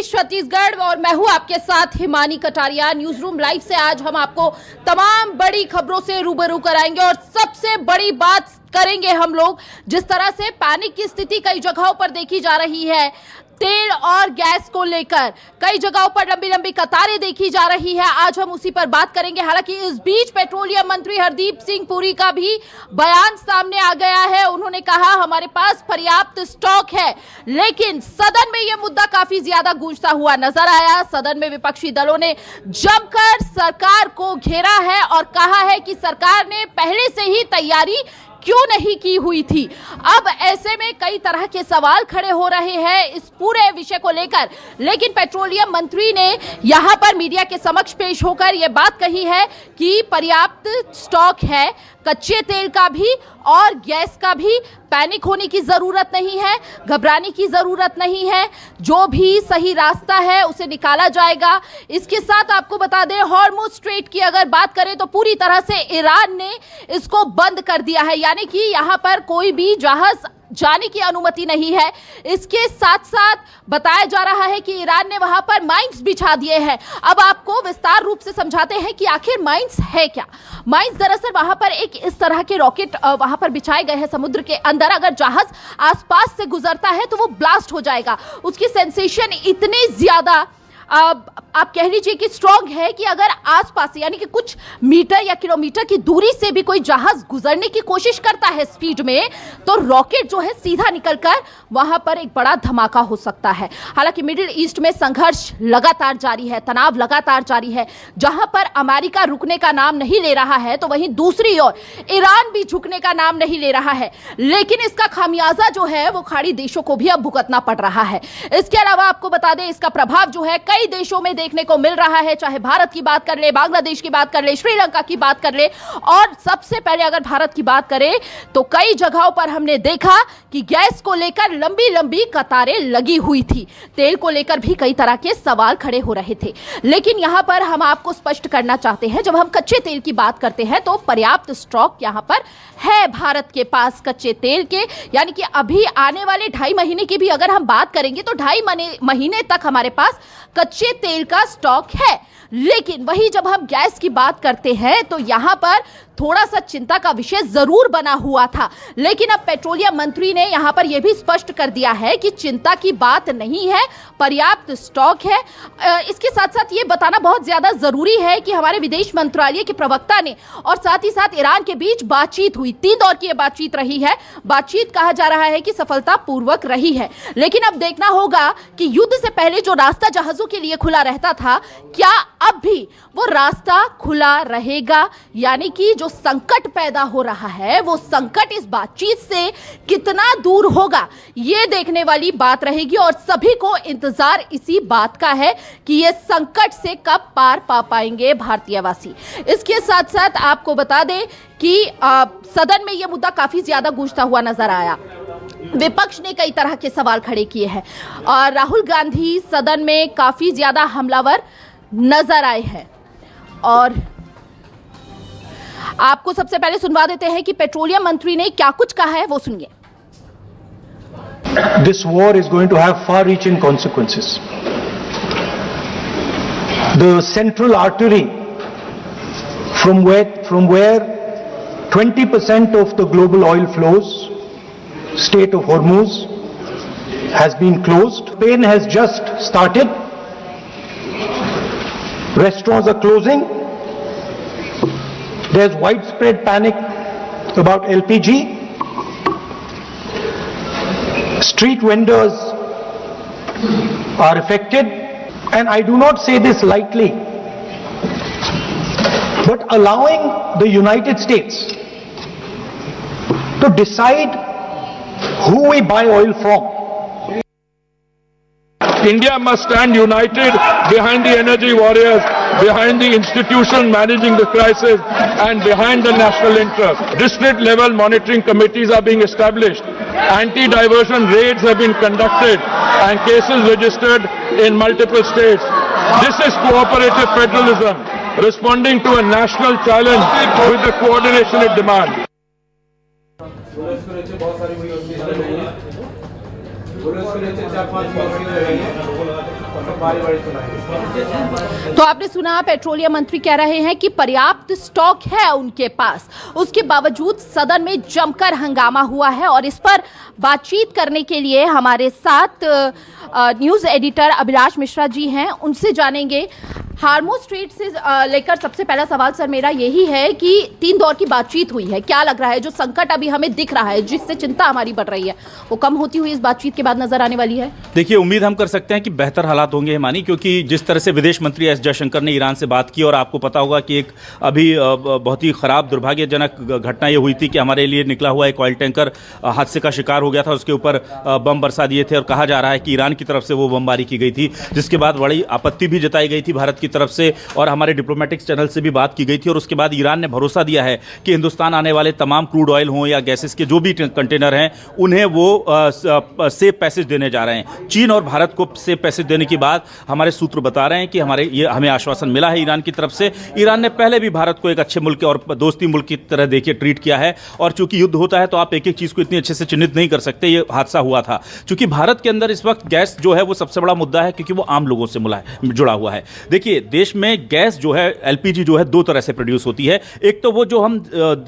छत्तीसगढ़ और मैं हूं आपके साथ Himani Kataria. News room live से आज हम आपको तमाम बड़ी खबरों से रूबरू कराएंगे और सबसे बड़ी बात करेंगे हम लोग, जिस तरह से पैनिक की स्थिति कई जगहों पर देखी जा रही है तेल और गैस को लेकर, कई जगहों पर लंबी लंबी कतारें देखी जा रही है। आज हम उसी पर बात करेंगे। हालांकि इस बीच पेट्रोलियम मंत्री हरदीप सिंह पुरी का भी बयान सामने आ गया है। उन्होंने कहा हमारे पास पर्याप्त स्टॉक है, लेकिन सदन में यह मुद्दा काफी ज्यादा गूंजता हुआ नजर आया। सदन में विपक्षी दलों ने जमकर सरकार को घेरा है और कहा है कि सरकार ने पहले से ही तैयारी क्यों नहीं की हुई थी। अब ऐसे में कई तरह के सवाल खड़े हो रहे हैं इस पूरे विषय को लेकर, लेकिन पेट्रोलियम मंत्री ने यहां पर मीडिया के समक्ष पेश होकर यह बात कही है कि पर्याप्त स्टॉक है, कच्चे तेल का भी और गैस का भी। पैनिक होने की जरूरत नहीं है, घबराने की जरूरत नहीं है, जो भी सही रास्ता है उसे निकाला जाएगा। इसके साथ आपको बता दें, हॉर्मुज स्ट्रेट की अगर बात करें तो पूरी तरह से ईरान ने इसको बंद कर दिया है, यानी कि यहां पर कोई भी जहाज जाने की अनुमति नहीं है। इसके साथ साथ बताया जा रहा है कि ईरान ने वहां पर माइंस बिछा दिए हैं। अब आपको विस्तार रूप से समझाते हैं कि आखिर माइंस है क्या। माइंस दरअसल वहां पर एक इस तरह के रॉकेट वहां पर बिछाए गए हैं समुद्र के अंदर। अगर जहाज आसपास से गुजरता है तो वो ब्लास्ट हो जाएगा। उसकी सेंसेशन इतनी ज्यादा आप कह लीजिए कि स्ट्रॉन्ग है कि अगर आसपास यानी कि कुछ मीटर या किलोमीटर की दूरी से भी कोई जहाज गुजरने की कोशिश करता है स्पीड में, तो रॉकेट जो है सीधा निकलकर वहां पर एक बड़ा धमाका हो सकता है। हालांकि मिडिल ईस्ट में संघर्ष लगातार जारी है, तनाव लगातार जारी है। जहां पर अमेरिका रुकने का नाम नहीं ले रहा है, तो वहीं दूसरी ओर ईरान भी झुकने का नाम नहीं ले रहा है। लेकिन इसका खामियाजा जो है वो खाड़ी देशों को भी अब भुगतना पड़ रहा है। इसके अलावा आपको बता दें, इसका प्रभाव जो है कई देशों में देखने को मिल रहा है। चाहे भारत की बात कर ले, बांग्लादेश की बात कर ले, श्रीलंका की बात कर ले, और सबसे पहले अगर भारत की बात करें तो कई जगहों पर हमने देखा कि गैस को लेकर लंबी लंबी कतारें लगी हुई थी। तेल को लेकर भी कई तरह के सवाल खड़े हो रहे थे। लेकिन यहां पर हम आपको स्पष्ट करना चाहते हैं, जब हम कच्चे तेल की बात करते हैं तो पर्याप्त स्टॉक यहां पर है भारत के पास कच्चे तेल के, यानी कि अभी आने वाले 2.5 महीने की भी अगर हम बात करेंगे तो 2.5 महीने तक हमारे पास कच्चे तेल का स्टॉक है। लेकिन वही जब हम गैस की बात करते हैं तो यहां पर थोड़ा सा चिंता का विषय जरूर बना हुआ था। लेकिन अब पेट्रोलियम मंत्री ने यहां पर यह भी स्पष्ट कर दिया है कि चिंता की बात नहीं है, पर्याप्त स्टॉक है। इसके साथ साथ ये बताना बहुत ज्यादा जरूरी है कि हमारे विदेश मंत्रालय के प्रवक्ता ने और साथ ही साथ ईरान के बीच बातचीत हुई। 3 दौर की बातचीत रही है। बातचीत कहा जा रहा है कि सफलतापूर्वक रही है। लेकिन अब देखना होगा कि युद्ध से पहले जो रास्ता जहाजों के लिए खुला रहता था, क्या अब भी वो रास्ता खुला रहेगा, यानी कि जो संकट पैदा हो रहा है वो संकट इस बातचीत से कितना दूर होगा, ये देखने वाली बात रहेगी। और सभी को इंतजार इसी बात का है कि ये संकट से कब पार पा पाएंगे भारतीयवासी। इसके साथ साथ आपको बता दें कि सदन में यह मुद्दा काफी ज्यादा गूंजता हुआ नजर आया। विपक्ष ने कई तरह के सवाल खड़े किए हैं और राहुल गांधी सदन में काफी ज्यादा हमलावर नजर आए हैं। और आपको सबसे पहले सुनवा देते हैं कि पेट्रोलियम मंत्री ने क्या कुछ कहा है, वो सुनिए। This war is going to have far-reaching consequences. The central artery from where 20% of the global oil flows, Strait of Hormuz, has been closed. Spain has just started. Restaurants are closing. There's widespread panic about LPG. Street vendors are affected. And I do not say this lightly, but allowing the United States to decide who we buy oil from. India must stand united behind the energy warriors, behind the institution managing the crisis, and behind the national interest. District level monitoring committees are being established. Anti-diversion raids have been conducted and cases registered in multiple states. This is cooperative federalism, responding to a national challenge with the coordination it demands. तो आपने सुना petroleum मंत्री कह रहे हैं कि पर्याप्त stock है उनके पास, उसके बावजूद सदन में जमकर हंगामा हुआ है। और इस पर बातचीत करने के लिए हमारे साथ न्यूज़ एडिटर अभिलाष मिश्रा जी हैं, उनसे जानेंगे। हार्मोज स्ट्रेट से लेकर सबसे पहला सवाल सर मेरा यही है कि 3 दौर की बातचीत हुई है, क्या लग रहा है जो संकट अभी हमें दिख रहा है, जिससे चिंता हमारी बढ़ रही है, वो कम होती हुई इस बातचीत के बाद नजर आने वाली है? देखिए, उम्मीद हम कर सकते हैं कि बेहतर हालात होंगे हिमानी, क्योंकि जिस तरह से विदेश मंत्री एस जयशंकर ने ईरान से बात की, और आपको पता होगा कि एक अभी बहुत ही खराब दुर्भाग्यजनक घटना ये हुई थी कि हमारे लिए निकला हुआ एक ऑयल टैंकर हादसे का शिकार हो गया था, उसके ऊपर बम बरसा दिए थे और कहा जा रहा है कि ईरान की तरफ से वो बमबारी की गई थी, जिसके बाद बड़ी आपत्ति भी जताई गई थी भारत की तरफ से और हमारे डिप्लोमेटिक चैनल से भी बात की गई थी। और उसके बाद ईरान ने भरोसा दिया है कि हिंदुस्तान आने वाले तमाम क्रूड ऑयल हों या गैसेस के जो भी कंटेनर हैं उन्हें वो सेफ पैसेज देने जा रहे हैं। चीन और भारत को सेफ पैसेज देने की बात हमारे सूत्र बता रहे हैं कि हमें आश्वासन मिला है ईरान की तरफ से। ईरान ने पहले भी भारत को एक अच्छे मुल्क और दोस्ती मुल्क की तरह देखिए ट्रीट किया है, और चूंकि युद्ध होता है तो आप एक एक चीज़ को इतनी अच्छे से चिन्हित नहीं कर सकते। ये हादसा हुआ था चूंकि भारत के अंदर इस वक्त गैस जो है वो सबसे बड़ा मुद्दा है, क्योंकि वो आम लोगों से जुड़ा हुआ है। देखिए, देश में गैस जो है, एलपीजी जो है, 2 तरह से प्रोड्यूस होती है। एक तो वो जो हम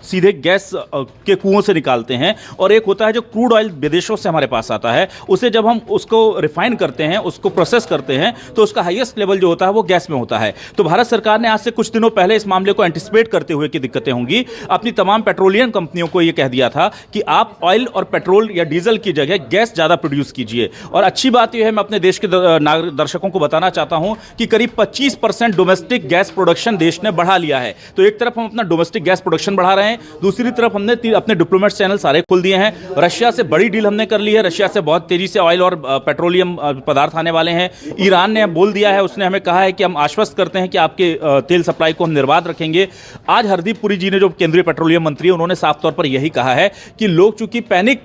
सीधे गैस के कुओं से निकालते हैं, और एक होता है जो क्रूड ऑयल विदेशों से हमारे पास आता है, उसे जब हम उसको रिफाइन करते हैं, उसको प्रोसेस करते हैं, तो उसका हाईएस्ट लेवल जो होता है वो गैस में होता है। तो भारत सरकार ने आज से कुछ दिनों पहले इस मामले को एंटिसिपेट करते हुए कि दिक्कतें होंगी, अपनी तमाम पेट्रोलियम कंपनियों को यह कह दिया था कि आप ऑयल और पेट्रोल या डीजल की जगह गैस ज़्यादा प्रोड्यूस कीजिए। और अच्छी बात यह है, मैं अपने देश के दर्शकों को बताना चाहता हूं कि करीब 25% डोमेस्टिक गैस प्रोडक्शन देश ने बढ़ा लिया है। तो एक तरफ हम अपना डोमेस्टिक गैस प्रोडक्शन बढ़ा रहे हैं, दूसरी तरफ हमने अपने डिप्लोमेट चैनल सारे खोल दिए हैं। रशिया से बड़ी डील हमने कर ली है, रशिया से बहुत तेजी से ऑयल और पेट्रोलियम पदार्थ आने वाले हैं। ईरान ने बोल दिया है, उसने हमें कहा है कि हम आश्वस्त करते हैं कि आपके तेल सप्लाई को हम निर्बाध रखेंगे। आज हरदीप पुरी जी ने, जो केंद्रीय पेट्रोलियम मंत्री हैं, उन्होंने साफ तौर पर यही कहा है कि लोग चूंकि पैनिक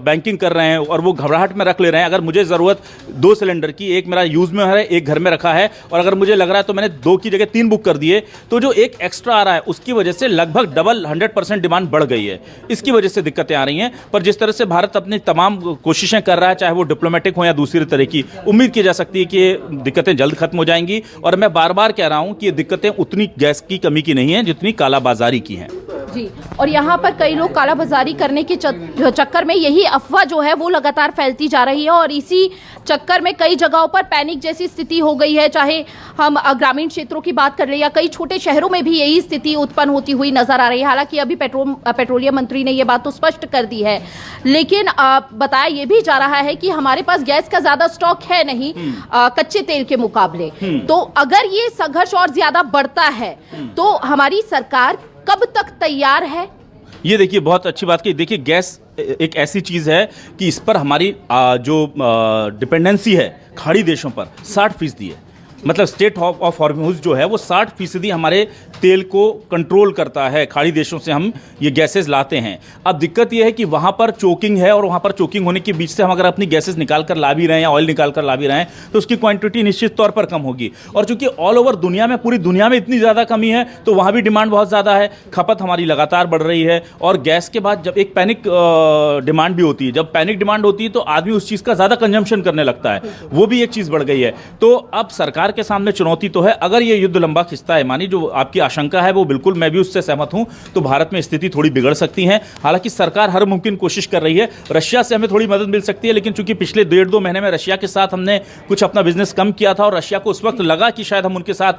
बैंकिंग कर रहे हैं और वो घबराहट में रख ले रहे हैं। अगर मुझे ज़रूरत 2 सिलेंडर की, एक मेरा यूज़ में है, एक घर में रखा है, और अगर मुझे लग रहा है तो मैंने 2 की जगह 3 बुक कर दिए, तो जो एक एक्स्ट्रा आ रहा है उसकी वजह से लगभग डबल 100% डिमांड बढ़ गई है। इसकी वजह से दिक्कतें आ रही हैं। पर जिस तरह से भारत अपनी तमाम कोशिशें कर रहा है, चाहे वो डिप्लोमेटिक हो या दूसरी तरह की, उम्मीद की जा सकती है कि ये दिक्कतें जल्द खत्म हो जाएंगी। और मैं बार बार कह रहा हूं कि ये दिक्कतें उतनी गैस की कमी की नहीं है जितनी कालाबाजारी की हैं। जी, और यहाँ पर कई लोग कालाबाजारी करने के चक्कर में यही अफवाह जो है वो लगातार फैलती जा रही है, और इसी चक्कर में कई जगहों पर पैनिक जैसी स्थिति हो गई है। चाहे हम ग्रामीण क्षेत्रों की बात कर ले या कई छोटे शहरों में भी यही स्थिति उत्पन्न होती हुई नजर आ रही है। हालांकि अभी पेट्रोलियम मंत्री ने ये बात तो स्पष्ट कर दी है, लेकिन बताया ये भी जा रहा है कि हमारे पास गैस का ज्यादा स्टॉक है नहीं कच्चे तेल के मुकाबले। तो अगर ये संघर्ष और ज्यादा बढ़ता है तो हमारी सरकार कब तक तैयार है? ये देखिए, बहुत अच्छी बात की। देखिए, गैस एक ऐसी चीज़ है कि इस पर हमारी जो डिपेंडेंसी है खाड़ी देशों पर 60% है। मतलब स्टेट ऑफ हॉर्मुज़ जो है वो 60% हमारे तेल को कंट्रोल करता है। खाड़ी देशों से हम ये गैसेस लाते हैं। अब दिक्कत ये है कि वहाँ पर चोकिंग है, और वहाँ पर चोकिंग होने के बीच से हम अगर अपनी गैसेस निकाल कर ला भी रहे हैं या ऑयल निकाल कर ला भी रहे हैं तो उसकी क्वांटिटी निश्चित तौर पर कम होगी। और चूंकि ऑल ओवर दुनिया में, पूरी दुनिया में इतनी ज़्यादा कमी है, तो वहाँ भी डिमांड बहुत ज़्यादा है, खपत हमारी लगातार बढ़ रही है। और गैस के बाद जब एक पैनिक डिमांड भी होती है, जब पैनिक डिमांड होती है तो आदमी उस चीज़ का ज़्यादा कंजम्पशन करने लगता है, वो भी एक चीज़ बढ़ गई है। तो अब सरकार के सामने चुनौती तो है। अगर ये युद्ध लंबा खिंचता है, मानी जो आपकी आशंका है वो बिल्कुल मैं भी उससे सहमत हूं, तो भारत में स्थिति थोड़ी बिगड़ सकती है। हालांकि सरकार हर मुमकिन कोशिश कर रही है। रशिया से हमें थोड़ी मदद मिल सकती है, लेकिन चूंकि पिछले 1.5-2 महीने में रशिया के साथ हमने कुछ अपना बिजनेस कम किया था और रशिया को उस वक्त लगा कि शायद हम उनके साथ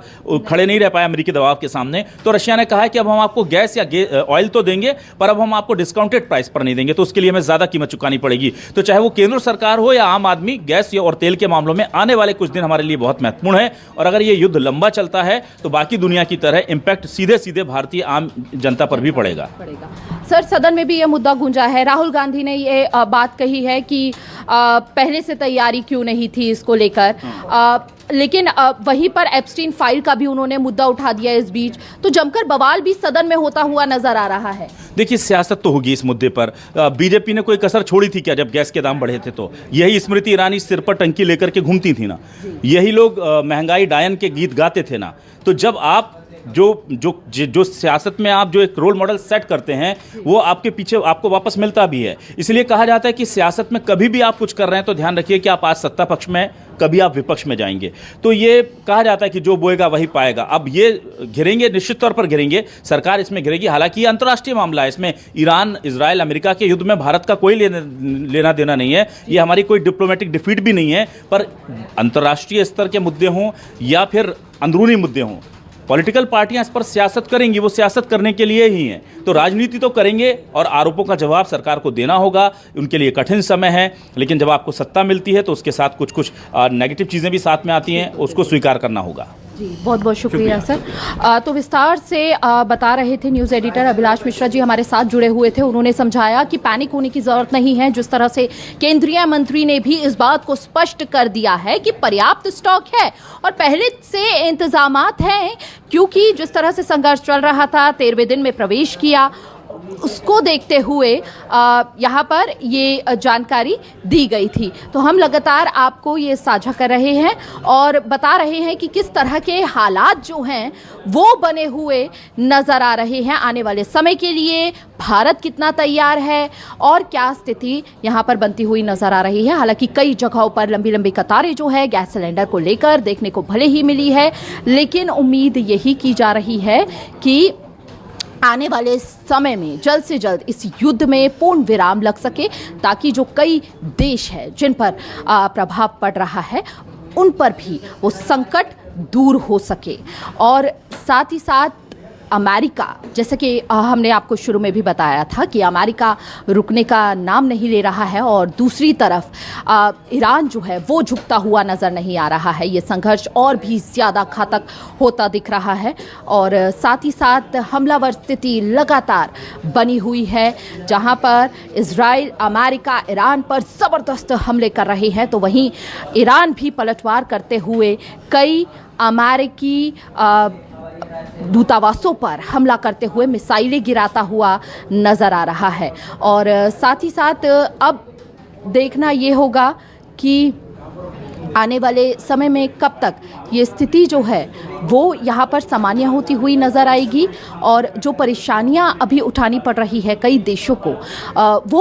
खड़े नहीं रह पाए अमेरिकी दबाव के सामने, तो रशिया ने कहा है कि अब हम आपको गैस या ऑयल तो देंगे, पर अब हम आपको डिस्काउंटेड प्राइस पर नहीं देंगे, तो उसके लिए हमें ज्यादा कीमत चुकानी पड़ेगी। तो चाहे वो केंद्र सरकार हो या आम आदमी, गैस और तेल के मामलों में आने वाले कुछ दिन हमारे लिए बहुत महत्वपूर्ण है। और अगर ये युद्ध लंबा चलता है तो बाकी दुनिया की तरह इंपैक्ट सीधे सीधे भारतीय आम जनता पर भी पड़ेगा। सर, सदन में भी ये मुद्दा गूंजा है। राहुल गांधी ने ये बात कही है कि पहले से तैयारी क्यों नहीं थी इसको लेकर, लेकिन वहीं पर एप्स्टीन फाइल का भी उन्होंने मुद्दा उठा दिया इस बीच। तो जमकर बवाल भी सदन में होता हुआ नजर आ रहा है। देखिए, सियासत तो होगी इस मुद्दे पर। बीजेपी ने कोई कसर छोड़ी थी क्या जब गैस के दाम बढ़े थे? तो यही स्मृति ईरानी सिर पर टंकी लेकर के घूमती थी ना, यही लोग महंगाई डायन के गीत गाते थे ना। तो जब आप जो सियासत में आप जो एक रोल मॉडल सेट करते हैं वो आपके पीछे आपको वापस मिलता भी है। इसलिए कहा जाता है कि सियासत में कभी भी आप कुछ कर रहे हैं तो ध्यान रखिए कि आप आज सत्ता पक्ष में, कभी आप विपक्ष में जाएंगे। तो ये कहा जाता है कि जो बोएगा वही पाएगा। अब ये घिरेंगे, निश्चित तौर पर घिरेंगे, सरकार इसमें घिरेगी। हालांकि ये अंतर्राष्ट्रीय मामला है, इसमें ईरान, इजराइल, अमेरिका के युद्ध में भारत का कोई लेना देना नहीं है। ये हमारी कोई डिप्लोमेटिक डिफीट भी नहीं है। पर अंतर्राष्ट्रीय स्तर के मुद्दे हों या फिर अंदरूनी मुद्दे हों, पॉलिटिकल पार्टियां इस पर सियासत करेंगी, वो सियासत करने के लिए ही हैं। तो राजनीति तो करेंगे और आरोपों का जवाब सरकार को देना होगा। उनके लिए कठिन समय है, लेकिन जब आपको सत्ता मिलती है तो उसके साथ कुछ कुछ नेगेटिव चीज़ें भी साथ में आती हैं, उसको स्वीकार करना होगा। जी, बहुत बहुत शुक्रिया सर। तो विस्तार से बता रहे थे न्यूज़ एडिटर अभिलाष मिश्रा जी हमारे साथ जुड़े हुए थे। उन्होंने समझाया कि पैनिक होने की ज़रूरत नहीं है। जिस तरह से केंद्रीय मंत्री ने भी इस बात को स्पष्ट कर दिया है कि पर्याप्त स्टॉक है और पहले से इंतजामात हैं, क्योंकि जिस तरह से संघर्ष चल रहा था, 13वें दिन में प्रवेश किया, उसको देखते हुए यहाँ पर ये जानकारी दी गई थी। तो हम लगातार आपको ये साझा कर रहे हैं और बता रहे हैं कि किस तरह के हालात जो हैं वो बने हुए नज़र आ रहे हैं। आने वाले समय के लिए भारत कितना तैयार है और क्या स्थिति यहाँ पर बनती हुई नज़र आ रही है। हालांकि कई जगहों पर लंबी लंबी कतारें जो है गैस सिलेंडर को लेकर देखने को भले ही मिली है, लेकिन उम्मीद यही की जा रही है कि आने वाले समय में जल्द से जल्द इस युद्ध में पूर्ण विराम लग सके, ताकि जो कई देश हैं जिन पर प्रभाव पड़ रहा है उन पर भी वो संकट दूर हो सके। और साथ ही साथ अमेरिका, जैसे कि हमने आपको शुरू में भी बताया था कि अमेरिका रुकने का नाम नहीं ले रहा है और दूसरी तरफ ईरान जो है वो झुकता हुआ नज़र नहीं आ रहा है। ये संघर्ष और भी ज़्यादा घातक होता दिख रहा है और साथ ही साथ हमलावर स्थिति लगातार बनी हुई है, जहां पर इजराइल, अमेरिका ईरान पर ज़बरदस्त हमले कर रहे हैं, तो वहीं ईरान भी पलटवार करते हुए कई अमेरिकी दूतावासों पर हमला करते हुए मिसाइलें गिराता हुआ नज़र आ रहा है। और साथ ही साथ अब देखना ये होगा कि आने वाले समय में कब तक ये स्थिति जो है वो यहाँ पर सामान्य होती हुई नज़र आएगी और जो परेशानियाँ अभी उठानी पड़ रही है कई देशों को, वो